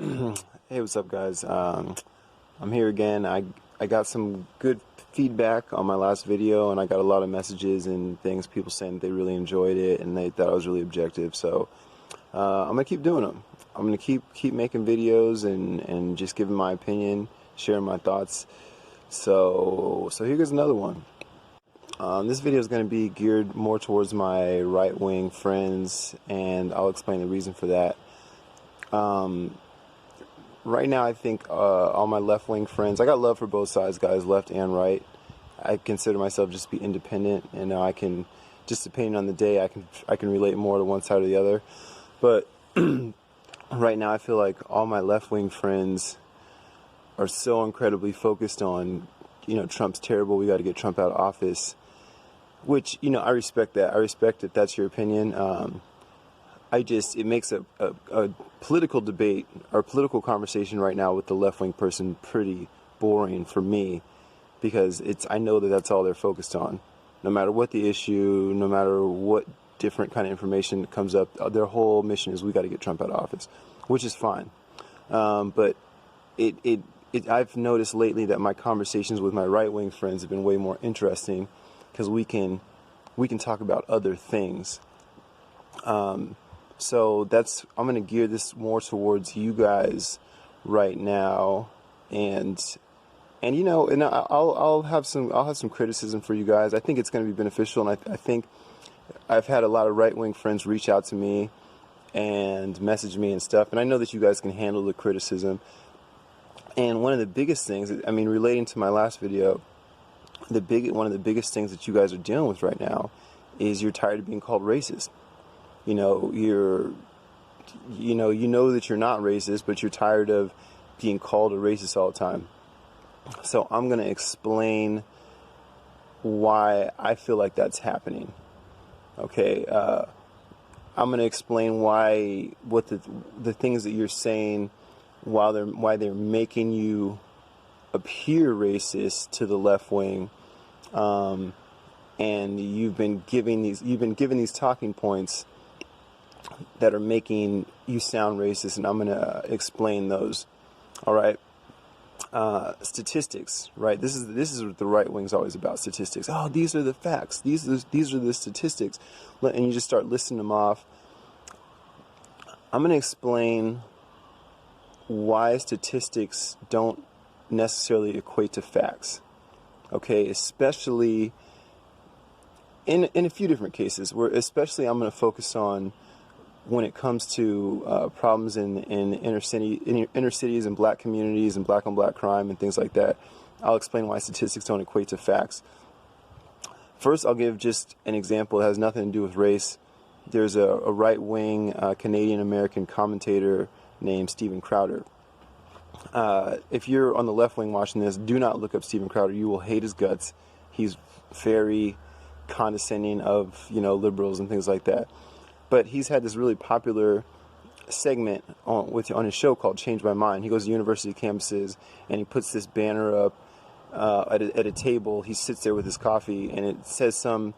Hey, what's up, guys? I'm here again. I got some good feedback on my last video, and I got a lot of messages and things, people saying that they really enjoyed it and they thought I was really objective. So I'm gonna keep doing them. I'm gonna keep making videos and just giving my opinion, sharing my thoughts. So here goes another one. This video is going to be geared more towards my right-wing friends, and I'll explain the reason for that. Right now, I think all my left-wing friends, I got love for both sides, guys, left and right. I consider myself just to be independent, and I can, just depending on the day, I can relate more to one side or the other. But right now, I feel like all my left-wing friends are so incredibly focused on, Trump's terrible, we got to get Trump out of office. Which, I respect that. I respect that that's your opinion. It makes a political debate or political conversation right now with the left-wing person pretty boring for me, because I know that that's all they're focused on. No matter what the issue, no matter what different kind of information comes up, their whole mission is we got to get Trump out of office, which is fine. But I've noticed lately that my conversations with my right-wing friends have been way more interesting, because we can talk about other things. So I'm going to gear this more towards you guys right now, and I'll have some criticism for you guys. I think it's going to be beneficial, and I think I've had a lot of right-wing friends reach out to me and message me and stuff, and I know that you guys can handle the criticism. And one of the biggest things, relating to my last video, one of the biggest things that you guys are dealing with right now is you're tired of being called racist. You know that you're not racist, but you're tired of being called a racist all the time. So I'm going to explain why I feel like that's happening. Okay, I'm going to explain what the things that you're saying, why they're making you appear racist to the left wing, and you've been given these talking points that are making you sound racist, and I'm going to explain those. All right. Statistics, right? This is what the right wing's always about: statistics. Oh, these are the facts. These are the statistics, and you just start listing them off. I'm going to explain why statistics don't necessarily equate to facts. Okay, especially in a few different cases. Especially I'm going to focus on when it comes to problems in inner cities and black communities and black on black crime and things like that. I'll explain why statistics don't equate to facts. First, I'll give just an example that has nothing to do with race. There's a right-wing Canadian-American commentator named Steven Crowder. If you're on the left wing watching this, do not look up Steven Crowder. You will hate his guts. He's very condescending of liberals and things like that. But he's had this really popular segment on his show called Change My Mind. He goes to university campuses and he puts this banner up at a table. He sits there with his coffee, and it says some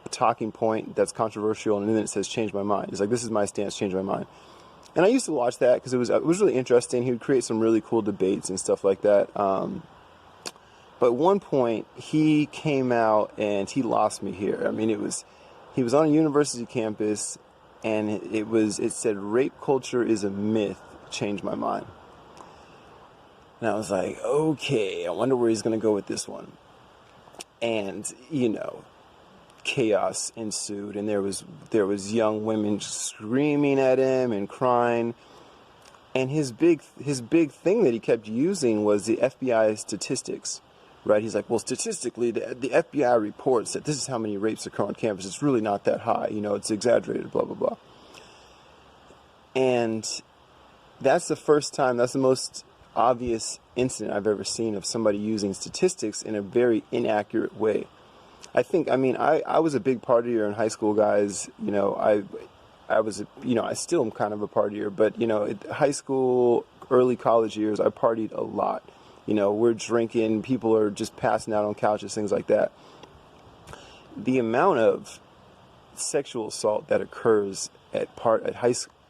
talking point that's controversial, and then it says change my mind. He's like, this is my stance, change my mind. And I used to watch that because it was really interesting. He would create some really cool debates and stuff like that. But at one point, he came out and he lost me here. He was on a university campus, and it said, rape culture is a myth, change my mind. And I was like, okay, I wonder where he's going to go with this one. And, chaos ensued, and there was young women screaming at him and crying. And his big thing that he kept using was the FBI statistics, right? He's like, well, statistically, the FBI reports that this is how many rapes occur on campus. It's really not that high, it's exaggerated, blah blah blah. And that's the most obvious incident I've ever seen of somebody using statistics in a very inaccurate way. I was a big partier in high school, guys. I still am kind of a partier, but high school, early college years, I partied a lot. We're drinking, people are just passing out on couches, things like that. The amount of sexual assault that occurs at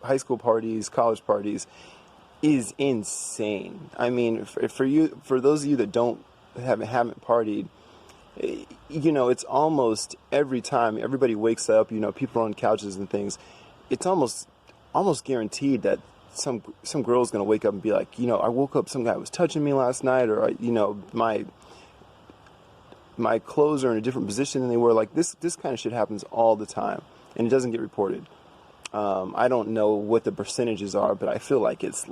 high school parties, college parties, is insane. I mean, for those of you that haven't partied, it's almost every time everybody wakes up, people are on couches and things. It's almost guaranteed that some girl's gonna wake up and be like, I woke up, some guy was touching me last night, or my clothes are in a different position than they were. Like this kind of shit happens all the time, and it doesn't get reported. I don't know what the percentages are, but I feel like it's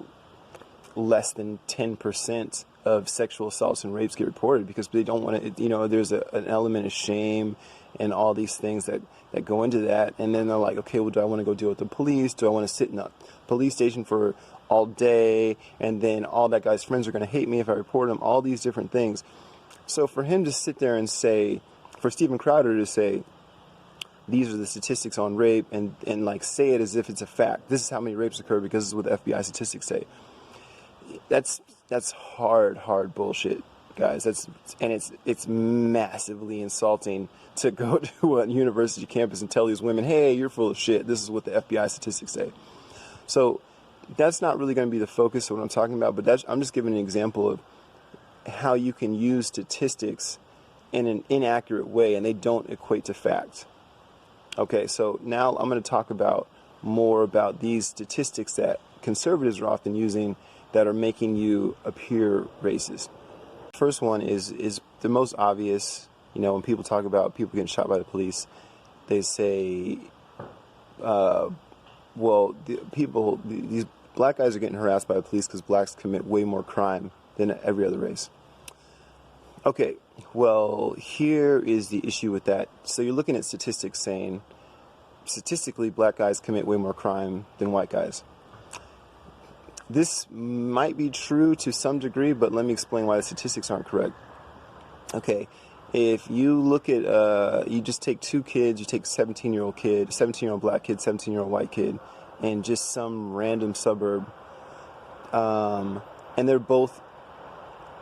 less than 10% of sexual assaults and rapes get reported because they don't want to, there's an element of shame and all these things that go into that. And then they're like, okay, well, do I want to go deal with the police? Do I want to sit in a police station for all day? And then all that guy's friends are going to hate me if I report him, all these different things. So for him to sit there and say, for Steven Crowder to say, these are the statistics on rape, and like say it as if it's a fact. This is how many rapes occur because this is what the FBI statistics say. That's hard bullshit, guys. It's massively insulting to go to a university campus and tell these women, hey, you're full of shit. This is what the FBI statistics say. So that's not really going to be the focus of what I'm talking about, but I'm just giving an example of how you can use statistics in an inaccurate way and they don't equate to fact. Okay, so now I'm going to talk more about these statistics that conservatives are often using that are making you appear racist. First one is the most obvious. When people talk about people getting shot by the police, they say, these black guys are getting harassed by the police because blacks commit way more crime than every other race. Okay, well, here is the issue with that. So you're looking at statistics saying, statistically, black guys commit way more crime than white guys. This might be true to some degree, but let me explain why the statistics aren't correct. Okay, if you look at, you just take two kids, you take a 17-year-old black kid, 17-year-old white kid, in just some random suburb, and they're both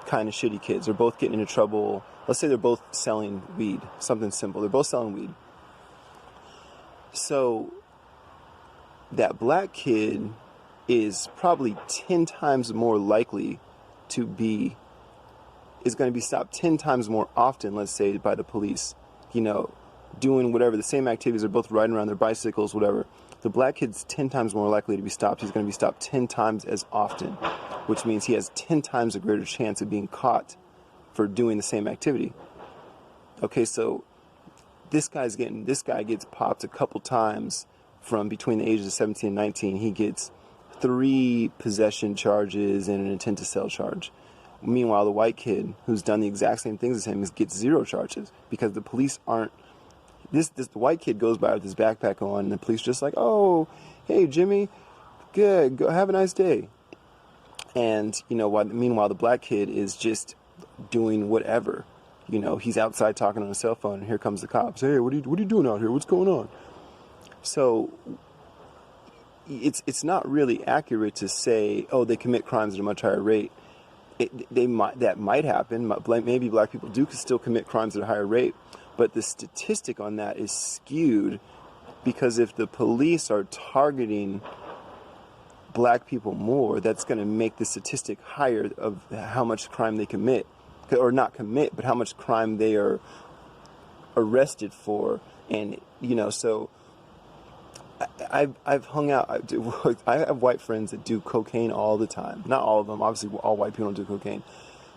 kind of shitty kids. They're both getting into trouble. Let's say they're both selling weed, something simple. They're both selling weed. So that black kid is probably 10 times more likely is going to be stopped 10 times more often, let's say, by the police, doing whatever, the same activities. They're both riding around their bicycles, whatever. The black kid's 10 times more likely to be stopped. He's going to be stopped 10 times as often, which means he has 10 times a greater chance of being caught for doing the same activity. Okay, so this guy gets popped a couple times from between the ages of 17 and 19. He gets 3 possession charges and an intent to sell charge. Meanwhile, the white kid who's done the exact same things as him gets 0 charges because the police aren't. The white kid goes by with his backpack on, and the police just like, oh, hey, Jimmy, good, go have a nice day. And meanwhile, the black kid is just doing whatever. He's outside talking on his cell phone, and here comes the cops. Hey, what are you doing out here? What's going on? So it's not really accurate to say, oh, they commit crimes at a much higher rate. That might happen. Maybe black people do still commit crimes at a higher rate, but the statistic on that is skewed because if the police are targeting black people more, that's going to make the statistic higher of how much crime they commit, or not commit, but how much crime they are arrested for. And so I've hung out. I have white friends that do cocaine all the time. Not all of them. Obviously, all white people don't do cocaine.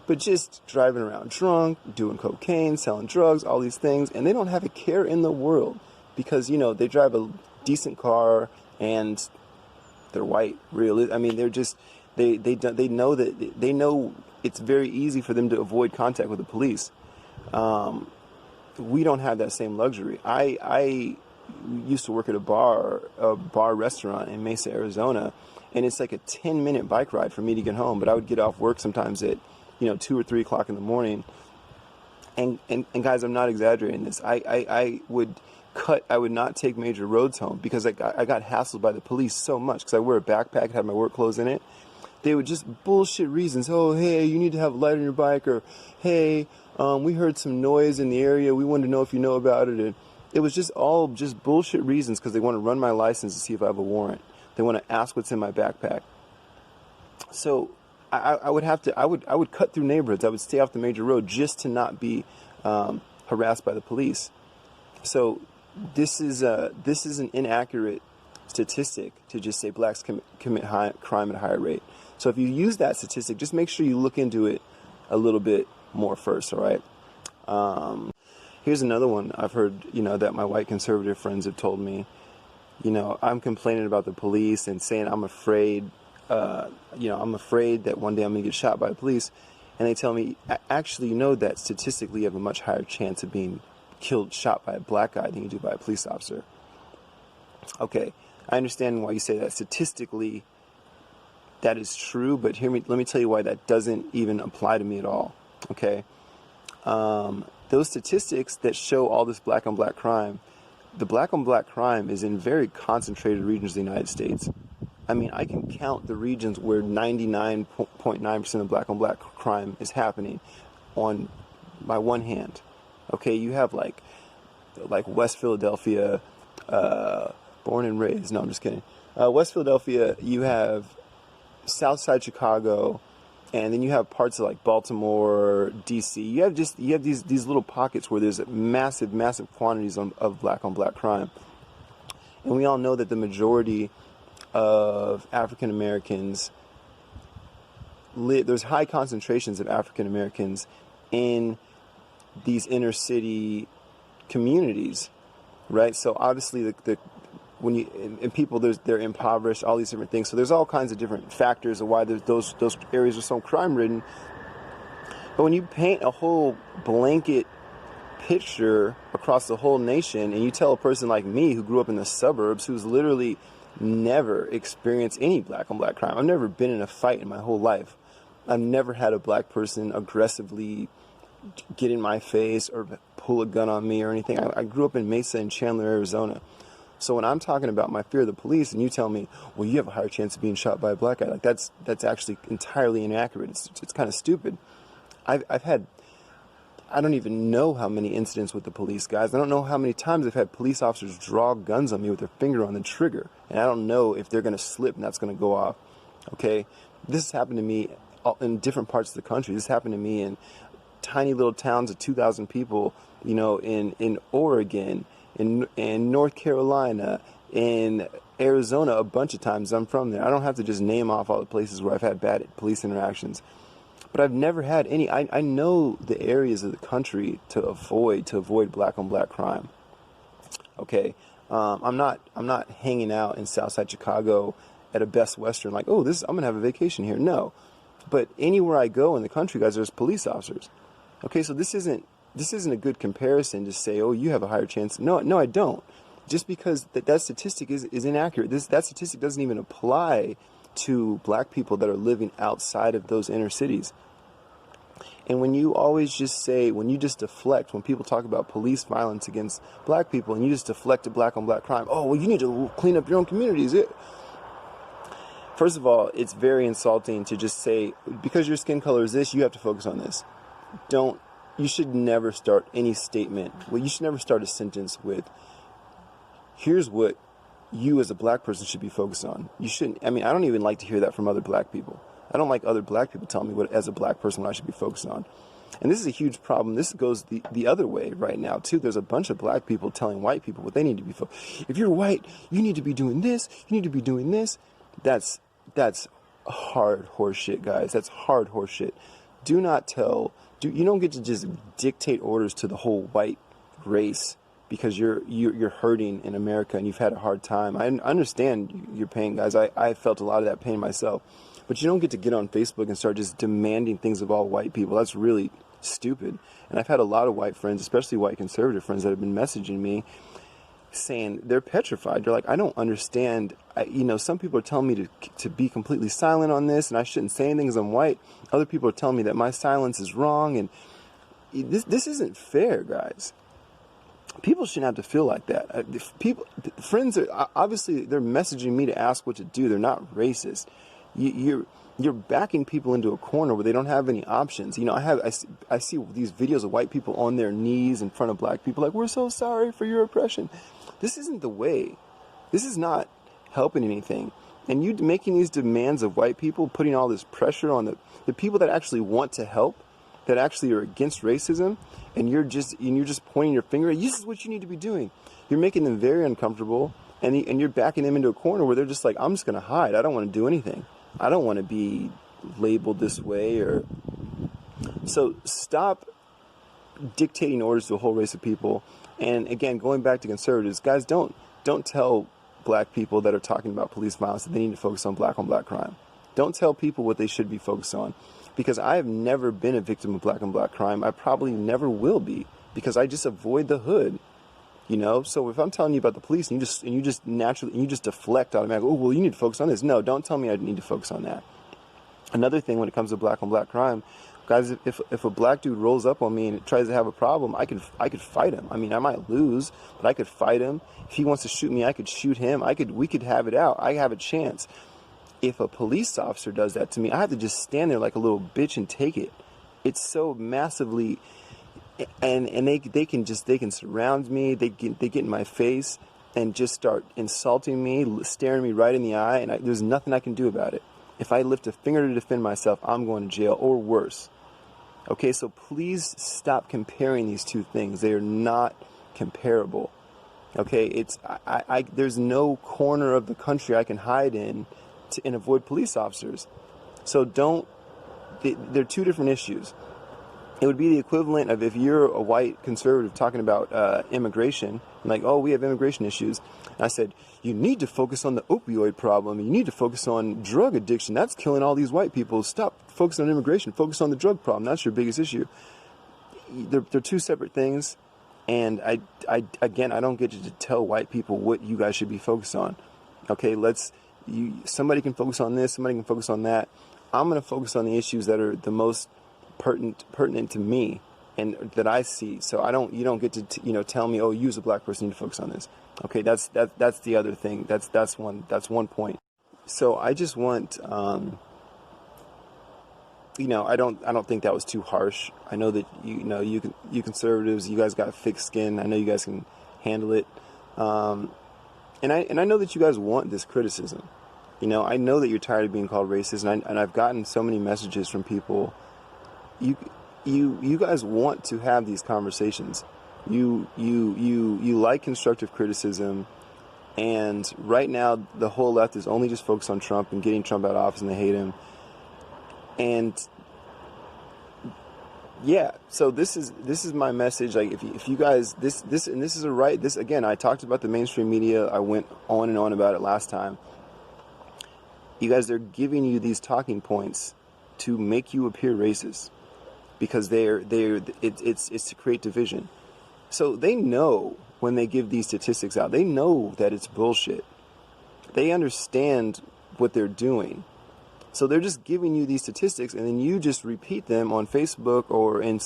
But just driving around drunk, doing cocaine, selling drugs, all these things. And they don't have a care in the world because, they drive a decent car and they're white. Really. I mean, they're just, they know it's very easy for them to avoid contact with the police. We don't have that same luxury. I used to work at a bar restaurant in Mesa, Arizona, and it's like a 10-minute bike ride for me to get home. But I would get off work sometimes at 2 or 3 o'clock in the morning. And guys, I'm not exaggerating this. I would not take major roads home because I got hassled by the police so much because I wear a backpack, had my work clothes in it. They would just bullshit reasons. Oh, hey, you need to have a light on your bike, or hey, we heard some noise in the area. We wanted to know if you know about it. And it was just all bullshit reasons because they want to run my license to see if I have a warrant. They want to ask what's in my backpack. So I would cut through neighborhoods. I would stay off the major road just to not be harassed by the police. So this is an inaccurate statistic to just say blacks commit crime at a higher rate. So if you use that statistic, just make sure you look into it a little bit more first. All right. Here's another one I've heard, that my white conservative friends have told me. I'm complaining about the police and saying I'm afraid. I'm afraid that one day I'm going to get shot by the police. And they tell me, actually, that statistically you have a much higher chance of being shot by a black guy than you do by a police officer. Okay, I understand why you say that. Statistically, that is true, but let me tell you why that doesn't even apply to me at all. Okay, those statistics that show all this black on black crime, the black on black crime is in very concentrated regions of the United States. I mean, I can count the regions where 99.9% of black on black crime is happening by one hand. Okay, you have like West Philadelphia, born and raised. No, I'm just kidding. West Philadelphia, you have Southside Chicago, and then you have parts of like Baltimore, DC. You have these little pockets where there's massive quantities of black on black crime, and we all know that the majority of African Americans there's high concentrations of African Americans in these inner city communities, right? So obviously when people they're impoverished, all these different things. So there's all kinds of different factors of why those areas are so crime ridden. But when you paint a whole blanket picture across the whole nation, and you tell a person like me who grew up in the suburbs, who's literally never experienced any black on black crime. I've never been in a fight in my whole life. I've never had a black person aggressively get in my face or pull a gun on me or anything. I grew up in Mesa and Chandler, Arizona. So when I'm talking about my fear of the police and you tell me, well, you have a higher chance of being shot by a black guy, like that's actually entirely inaccurate. It's kind of stupid. I've had, I don't even know how many incidents with the police, guys. I don't know how many times I've had police officers draw guns on me with their finger on the trigger. And I don't know if they're going to slip and that's going to go off. Okay? This has happened to me in different parts of the country. This happened to me in tiny little towns of 2,000 people, in Oregon, in North Carolina, in Arizona, a bunch of times. I'm from there. I don't have to just name off all the places where I've had bad police interactions. But I've never had any. I know the areas of the country to avoid black on black crime. Okay, I'm not hanging out in Southside Chicago at a Best Western like, oh, I'm gonna have a vacation here. No, but anywhere I go in the country, guys, there's police officers. Okay, so this isn't a good comparison to say, oh, you have a higher chance. No, I don't. Just because that statistic is inaccurate. That statistic doesn't even apply to black people that are living outside of those inner cities. And when you just deflect, when people talk about police violence against black people, and you just deflect to black on black crime, oh, well, you need to clean up your own communities. First of all, it's very insulting to just say, because your skin color is this, you have to focus on this. You should never start any statement. Well, you should never start a sentence with, here's what you as a black person should be focused on. You shouldn't. I mean, I don't even like to hear that from other black people. I don't like other black people telling me as a black person, what I should be focused on. And this is a huge problem. This goes the other way right now, too. There's a bunch of black people telling white people what they need to be focused. If you're white, you need to be doing this. You need to be doing this. That's hard horse shit, guys. That's hard horse shit. You don't get to just dictate orders to the whole white race because you're hurting in America and you've had a hard time. I understand your pain, guys. I felt a lot of that pain myself. But you don't get to get on Facebook and start just demanding things of all white people. That's really stupid. And I've had a lot of white friends, especially white conservative friends, that have been messaging me saying they're petrified. They're like, I don't understand. Some people are telling me to be completely silent on this and I shouldn't say anything because I'm white. Other people are telling me that my silence is wrong. And this isn't fair, guys. People shouldn't have to feel like that. Friends are obviously, they're messaging me to ask what to do. They're not racist. You're backing people into a corner where they don't have any options. I see these videos of white people on their knees in front of black people like, we're so sorry for your oppression. This isn't the way. This is not helping anything. And you making these demands of white people, putting all this pressure on the people that actually want to help, that actually are against racism, and you're just pointing your finger at, this is what you need to be doing. You're making them very uncomfortable, and you're backing them into a corner where they're just like, I'm just going to hide. I don't want to do anything. I don't want to be labeled this way. So stop dictating orders to a whole race of people. And again, going back to conservatives, guys, don't tell black people that are talking about police violence that they need to focus on black crime. Don't tell people what they should be focused on, because I have never been a victim of black on black crime. I probably never will be, because I just avoid the hood, So if I'm telling you about the police and you just deflect automatically, oh well, you need to focus on this. No, don't tell me I need to focus on that. Another thing when it comes to black on black crime, guys, if a black dude rolls up on me and tries to have a problem, I could fight him. I mean, I might lose, but I could fight him. If he wants to shoot me, I could shoot him. We could have it out. I have a chance. If a police officer does that to me, I have to just stand there like a little bitch and take it. It's so massively, and they can surround me. They get in my face and just start insulting me, staring me right in the eye, and there's nothing I can do about it. If I lift a finger to defend myself, I'm going to jail or worse. Okay, so please stop comparing these two things. They are not comparable. Okay, there's no corner of the country I can hide in and avoid police officers. So they're two different issues. It would be the equivalent of if you're a white conservative talking about immigration, like, oh, we have immigration issues. And I said, you need to focus on the opioid problem. You need to focus on drug addiction. That's killing all these white people. Stop focusing on immigration. Focus on the drug problem. That's your biggest issue. They're two separate things. And I don't get to tell white people what you guys should be focused on. Okay, somebody can focus on this. Somebody can focus on that. I'm going to focus on the issues that are the most pertinent to me and that I see. So you don't get to tell me, oh, you as a black person need to focus on this. Okay, that's the other thing. That's one point. So I just want I don't think that was too harsh. I know that you conservatives, you guys got thick skin. I know you guys can handle it. And I know that you guys want this criticism. I know that you're tired of being called racist, and I've gotten so many messages from people. You guys want to have these conversations. You like constructive criticism, and right now the whole left is only just focused on Trump and getting Trump out of office, and they hate him. And yeah, so this is my message. Like, if you guys this again, I talked about the mainstream media. I went on and on about it last time. You guys, they're giving you these talking points to make you appear racist, because it's to create division. So they know when they give these statistics out, they know that it's bullshit. They understand what they're doing. So they're just giving you these statistics, and then you just repeat them on Facebook or in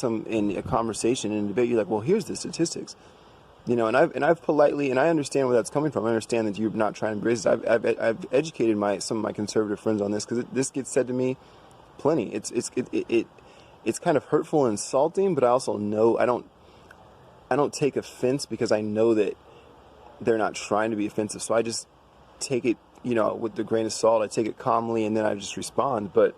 a conversation, in a debate. You're like, well, here's the statistics. And I've politely, and I understand where that's coming from. I understand that you're not trying to be racist. I've educated some of my conservative friends on this, because this gets said to me plenty. It's kind of hurtful and insulting, but I also know I don't take offense, because I know that they're not trying to be offensive. So I just take it, with the grain of salt. I take it calmly, and then I just respond. But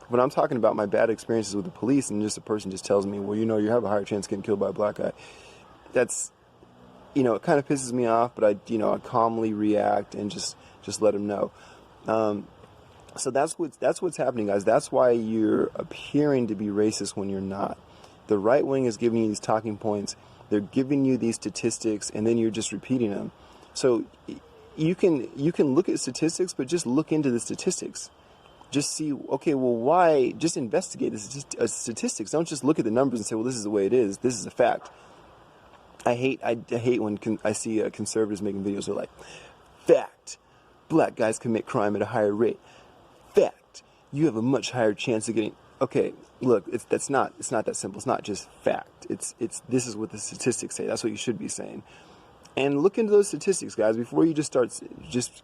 when I'm talking about my bad experiences with the police, and just a person just tells me, well, you have a higher chance of getting killed by a black guy, that's, it kind of pisses me off. But I calmly react and just let them know. So that's what's happening, guys. That's why you're appearing to be racist when you're not. The right wing is giving you these talking points. They're giving you these statistics, and then you're just repeating them. So you can look at statistics, but just look into the statistics. Just see, okay, well, why? Just investigate the statistics. Don't just look at the numbers and say, well, this is the way it is. This is a fact. I hate when I see conservatives making videos where, like, fact, black guys commit crime at a higher rate. Fact, you have a much higher chance of getting. Okay, look, it's not that simple. It's not just fact. It's this is what the statistics say. That's what you should be saying. And look into those statistics, guys, before you just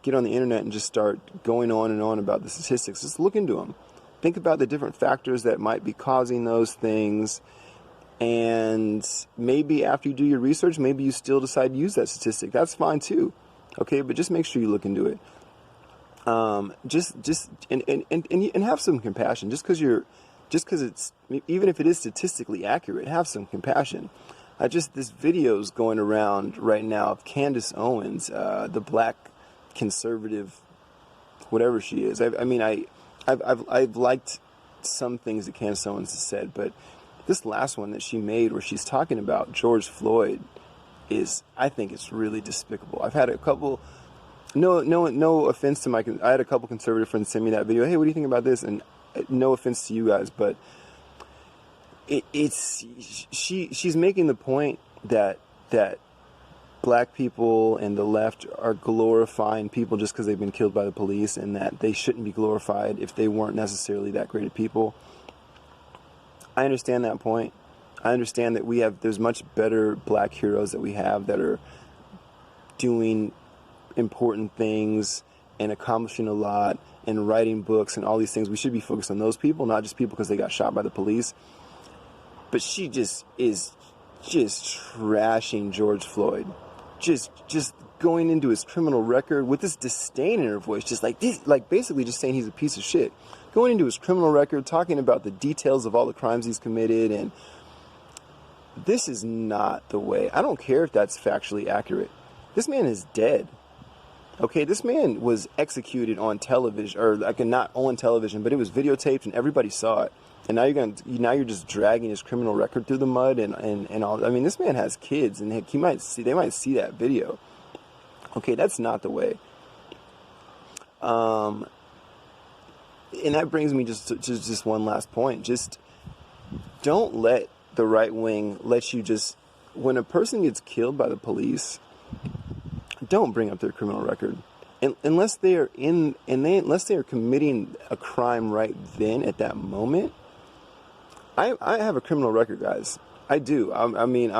get on the internet and just start going on and on about the statistics. Just look into them. Think about the different factors that might be causing those things. And maybe after you do your research, maybe you still decide to use that statistic. That's fine too. Okay, but just make sure you look into it. Just and have some compassion. Just because it's, even if it is statistically accurate, have some compassion. This video's going around right now of Candace Owens, the black conservative, whatever she is. I've liked some things that Candace Owens has said, but this last one that she made, where she's talking about George Floyd, I think it's really despicable. I've had a couple. No offense to I had a couple conservative friends send me that video. Hey, what do you think about this? And no offense to you guys, but she's making the point that black people and the left are glorifying people just because they've been killed by the police, and that they shouldn't be glorified if they weren't necessarily that great of people. I understand that point. I understand that there's much better black heroes that we have that are doing important things and accomplishing a lot and writing books and all these things. We should be focused on those people, not just people because they got shot by the police. But she is trashing George Floyd, just going into his criminal record with this disdain in her voice, basically just saying he's a piece of shit, going into his criminal record, talking about the details of all the crimes he's committed. And this is not the way. I don't care if that's factually accurate. This man is dead. Okay, this man was executed on television, or not on television, but it was videotaped and everybody saw it. And now you're just dragging his criminal record through the mud and all. I mean, this man has kids, and they might see that video. Okay, that's not the way. And that brings me just one last point. Just don't let the right wing let you when a person gets killed by the police, don't bring up their criminal record. Unless they are committing a crime right then at that moment. I have a criminal record, guys. I do. I'm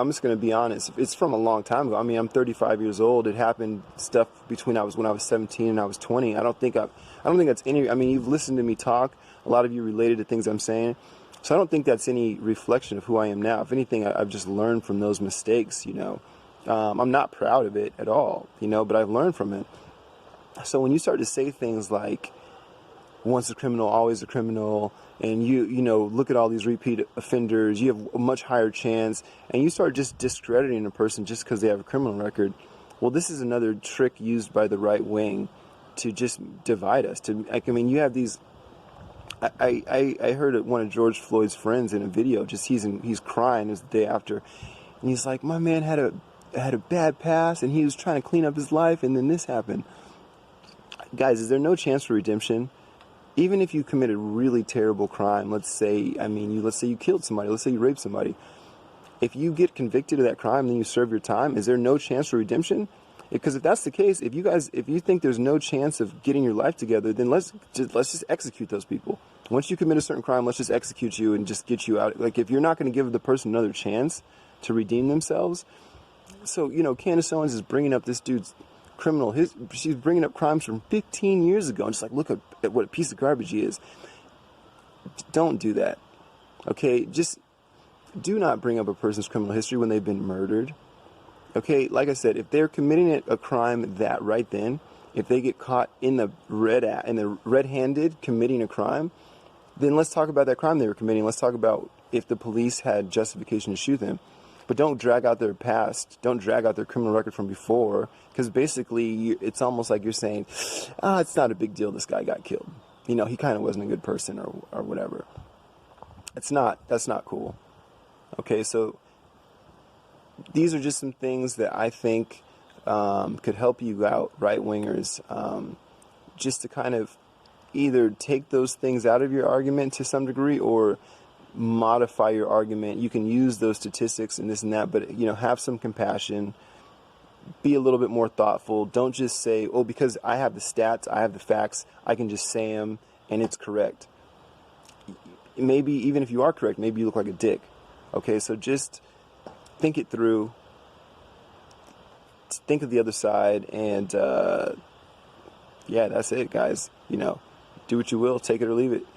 just going to be honest. It's from a long time ago. I'm 35 years old. It happened stuff when I was 17 and I was 20. I don't think that's any. You've listened to me talk. A lot of you related to things I'm saying. So I don't think that's any reflection of who I am now. If anything, I've just learned from those mistakes, I'm not proud of it at all, but I've learned from it. So when you start to say things like, once a criminal, always a criminal, and you look at all these repeat offenders, you have a much higher chance, and you start just discrediting a person just because they have a criminal record, well, this is another trick used by the right wing to just divide us. You have these. I heard one of George Floyd's friends in a video. He's crying. It was the day after, and he's like, "My man had a bad past, and he was trying to clean up his life, and then this happened." Guys, is there no chance for redemption? Even if you commit a really terrible crime, let's say you killed somebody, let's say you raped somebody. If you get convicted of that crime, then you serve your time. Is there no chance for redemption? Because if that's the case, if you think there's no chance of getting your life together, then let's just execute those people. Once you commit a certain crime, let's just execute you and just get you out. Like, if you're not going to give the person another chance to redeem themselves. So, Candace Owens is bringing up this dude's she's bringing up crimes from 15 years ago and just look at what a piece of garbage he is. Don't do that. Okay? Just do not bring up a person's criminal history when they've been murdered. Okay? Like I said, if they're committing a crime that right then, if they get caught in the red-handed committing a crime, then let's talk about that crime they were committing. Let's talk about if the police had justification to shoot them. But don't drag out their past. Don't drag out their criminal record from before, because basically it's almost like you're saying, it's not a big deal this guy got killed. He kind of wasn't a good person or whatever. That's not cool. Okay, so these are just some things that I think could help you out, right-wingers, just to kind of either take those things out of your argument to some degree or modify your argument. You can use those statistics and this and that, but have some compassion, be a little bit more thoughtful. Don't just say, oh, because I have the stats, I have the facts, I can just say them and it's correct. Maybe even if you are correct, maybe you look like a dick. Okay, so just think it through, think of the other side, and that's it, guys. Do what you will, take it or leave it.